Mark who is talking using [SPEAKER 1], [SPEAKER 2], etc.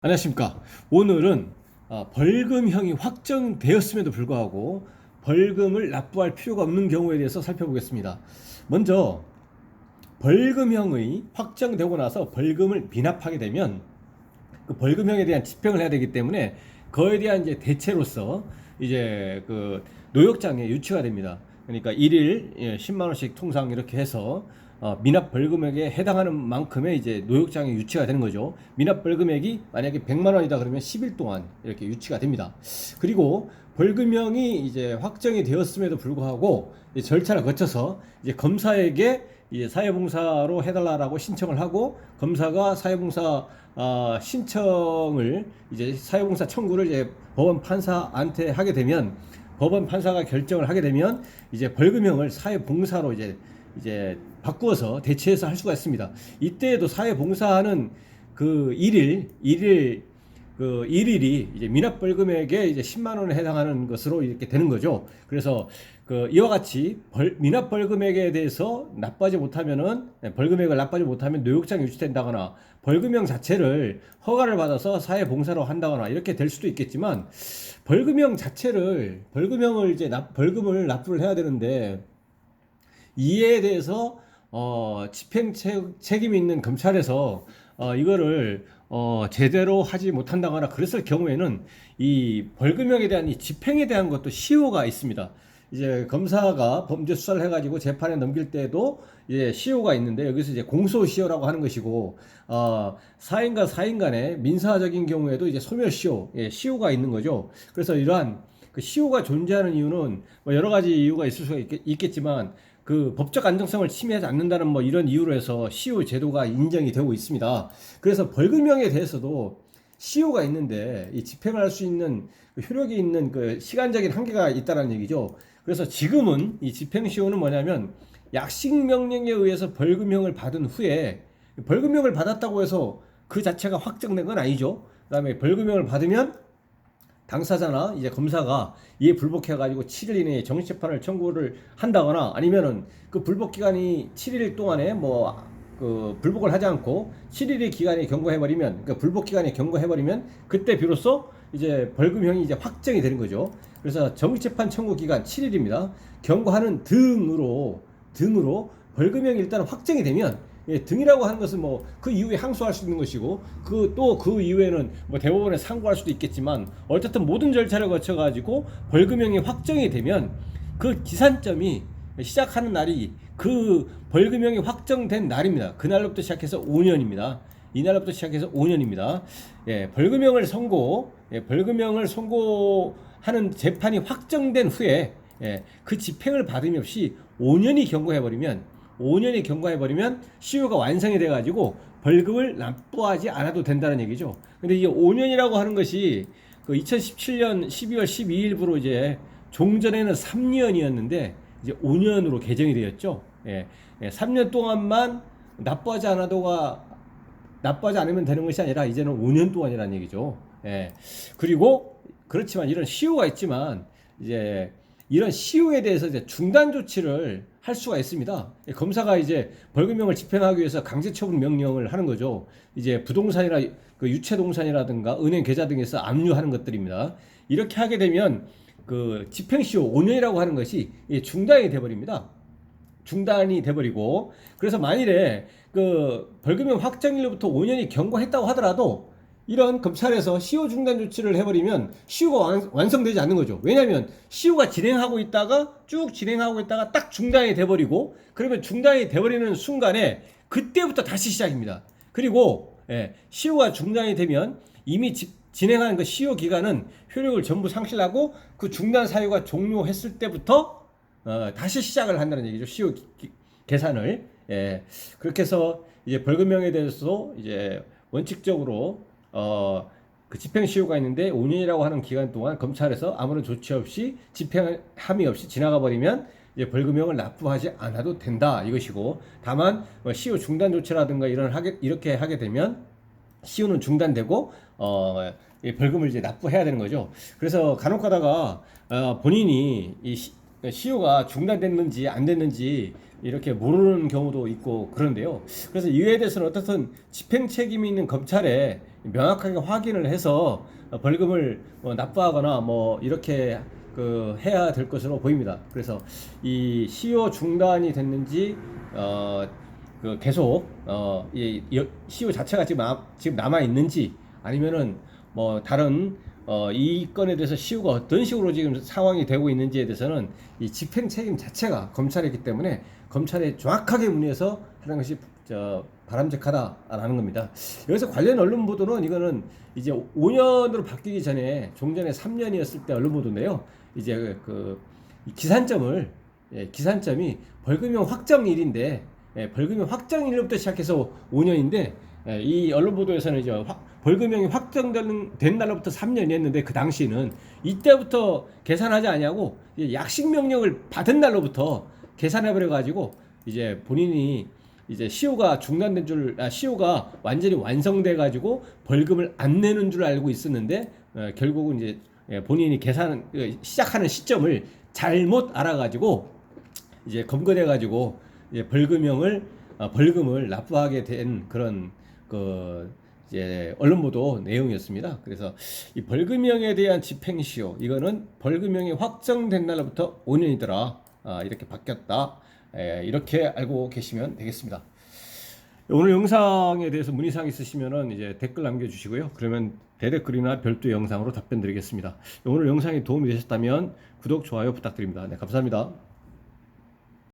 [SPEAKER 1] 안녕하십니까. 오늘은 벌금형이 확정되었음에도 불구하고 벌금을 납부할 필요가 없는 경우에 대해서 살펴보겠습니다. 먼저 벌금형이 확정되고 나서 벌금을 미납하게 되면 그 벌금형에 대한 집행을 해야 되기 때문에 그에 대한 이제 대체로서 이제 그 노역장에 유치가 됩니다. 그러니까 일일 10만 원씩 통상 이렇게 해서 미납 벌금액에 해당하는 만큼의 이제 노역장에 유치가 되는 거죠. 미납 벌금액이 만약에 100만 원이다 그러면 10일 동안 이렇게 유치가 됩니다. 그리고 벌금형이 이제 확정이 되었음에도 불구하고 절차를 거쳐서 이제 검사에게 이제 사회봉사로 해달라고 신청을 하고 검사가 사회봉사 신청을 이제 사회봉사 청구를 이제 법원 판사한테 하게 되면 법원 판사가 결정을 하게 되면 이제 벌금형을 사회봉사로 이제 바꾸어서 대체해서 할 수가 있습니다. 이때에도 사회봉사는 그 일일이 이제 미납 벌금액에 이제 10만 원에 해당하는 것으로 이렇게 되는 거죠. 그래서 그 이와 같이 미납 벌금액에 대해서 납부하지 못하면은 벌금액을 납부하지 못하면 노역장이 유치된다거나 벌금형 자체를 허가를 받아서 사회봉사로 한다거나 이렇게 될 수도 있겠지만 벌금형 자체를 벌금형을 이제 벌금을 납부를 해야 되는데 이에 대해서 집행 책임이 있는 검찰에서 이거를 제대로 하지 못한다거나 그랬을 경우에는 이 벌금형에 대한 이 집행에 대한 것도 시효가 있습니다. 이제 검사가 범죄 수사를 해가지고 재판에 넘길 때도 이제 시효가 있는데 여기서 이제 공소시효라고 하는 것이고 사인과 사인 간의 민사적인 경우에도 이제 소멸시효, 시효가 있는 거죠. 그래서 이러한 그 시효가 존재하는 이유는 뭐 여러 가지 이유가 있을 수가 있겠지만 그 법적 안정성을 침해하지 않는다는 뭐 이런 이유로 해서 시효 제도가 인정이 되고 있습니다. 그래서 벌금형에 대해서도 시효가 있는데 이 집행을 할 수 있는 그 효력이 있는 그 시간적인 한계가 있다는 얘기죠. 그래서 지금은 이 집행 시효는 뭐냐면 약식 명령에 의해서 벌금형을 받은 후에 벌금형을 받았다고 해서 그 자체가 확정된 건 아니죠. 그다음에 벌금형을 받으면 당사자나 이제 검사가 이에 불복해가지고 7일 이내에 정식재판을 청구를 한다거나 아니면은 그 불복 기간이 7일 동안에 뭐 그 불복을 하지 않고 7일의 기간에 경고해버리면 그러니까 불복 기간에 경고해버리면 그때 비로소 이제 벌금형이 이제 확정이 되는 거죠. 그래서 정식재판 청구 기간 7일입니다. 경고하는 등으로 벌금형이 일단 확정이 되면 등이라고 하는 것은 뭐 그 이후에 항소할 수 있는 것이고 그 이후에는 뭐 대법원에 상고할 수도 있겠지만 어쨌든 모든 절차를 거쳐 가지고 벌금형이 확정이 되면 그 기산점이 시작하는 날이 그 벌금형이 확정된 날입니다. 그날로부터 시작해서 5년입니다. 이날로부터 시작해서 5년입니다. 벌금형을 선고하는 재판이 확정된 후에 그 집행을 받음이 없이 5년이 경과해버리면 시효가 완성이 돼가지고 벌금을 납부하지 않아도 된다는 얘기죠. 근데 이게 5년이라고 하는 것이 그 2017년 12월 12일부로 이제 종전에는 3년이었는데 이제 5년으로 개정이 되었죠. 3년 동안만 납부하지 않으면 되는 것이 아니라 이제는 5년 동안이라는 얘기죠. 그리고 그렇지만 이런 시효가 있지만 이제 이런 시효에 대해서 이제 중단 조치를 할 수가 있습니다. 검사가 이제 벌금형을 집행하기 위해서 강제처분 명령을 하는 거죠. 이제 부동산이나 그 유체동산이라든가 은행 계좌 등에서 압류하는 것들입니다. 이렇게 하게 되면 그 집행시효 5년이라고 하는 것이 중단이 돼버립니다. 중단이 돼버리고 그래서 만일에 그 벌금형 확정일로부터 5년이 경과했다고 하더라도 이런 검찰에서 시효 중단 조치를 해버리면 시효가 완성되지 않는 거죠. 왜냐하면 시효가 쭉 진행하고 있다가 딱 중단이 돼버리고 그러면 중단이 돼버리는 순간에 그때부터 다시 시작입니다. 그리고 시효가 중단이 되면 이미 진행하는 그 시효 기간은 효력을 전부 상실하고 그 중단 사유가 종료했을 때부터 다시 시작을 한다는 얘기죠. 시효 계산을. 그렇게 해서 이제 벌금형에 대해서도 이제 원칙적으로 그 집행시효가 있는데 5년이라고 하는 기간 동안 검찰에서 아무런 조치 없이 집행 함의 없이 지나가 버리면 이제 벌금형을 납부하지 않아도 된다 이것이고 다만 시효 중단 조치라든가 이렇게 하게 되면 시효는 중단되고 이 벌금을 이제 납부해야 되는 거죠. 그래서 간혹가다가 본인이 시효가 중단됐는지 안 됐는지 이렇게 모르는 경우도 있고 그런데요. 그래서 이에 대해서는 어떻든 집행 책임이 있는 검찰에 명확하게 확인을 해서 벌금을 납부하거나 뭐 이렇게 해야 될 것으로 보입니다. 그래서 이 시효 중단이 됐는지 계속 이 시효 자체가 지금 남아 있는지 아니면은 뭐 다른 이 건에 대해서 시효가 어떤 식으로 지금 상황이 되고 있는지에 대해서는 이 집행 책임 자체가 검찰이기 때문에 검찰에 정확하게 문의해서 하는 것이 바람직하다라는 겁니다. 여기서 관련 언론 보도는 이거는 이제 5년으로 바뀌기 전에 종전에 3년이었을 때 언론 보도인데요. 이제 기산점이 벌금형 확정일인데 벌금형 확정일부터 시작해서 5년인데 이 언론 보도에서는 이제 벌금형이 확정된 날로부터 3년이 했는데 그 당시는 이때부터 계산하지 않냐고 약식 명령을 받은 날로부터 계산해 버려 가지고 이제 본인이 이제 시효가 완전히 완성돼 가지고 벌금을 안 내는 줄 알고 있었는데 결국은 이제 본인이 계산 시작하는 시점을 잘못 알아 가지고 이제 검거돼 가지고 이제 벌금을 납부하게 된 그런 이제 언론 보도 내용이었습니다. 그래서 이 벌금형에 대한 집행시효 이거는 벌금형이 확정된 날로부터 5년이더라. 이렇게 바뀌었다. 이렇게 알고 계시면 되겠습니다. 오늘 영상에 대해서 문의사항 있으시면은 이제 댓글 남겨주시고요. 그러면 대댓글이나 별도 영상으로 답변 드리겠습니다. 오늘 영상이 도움이 되셨다면 구독, 좋아요 부탁드립니다. 네, 감사합니다.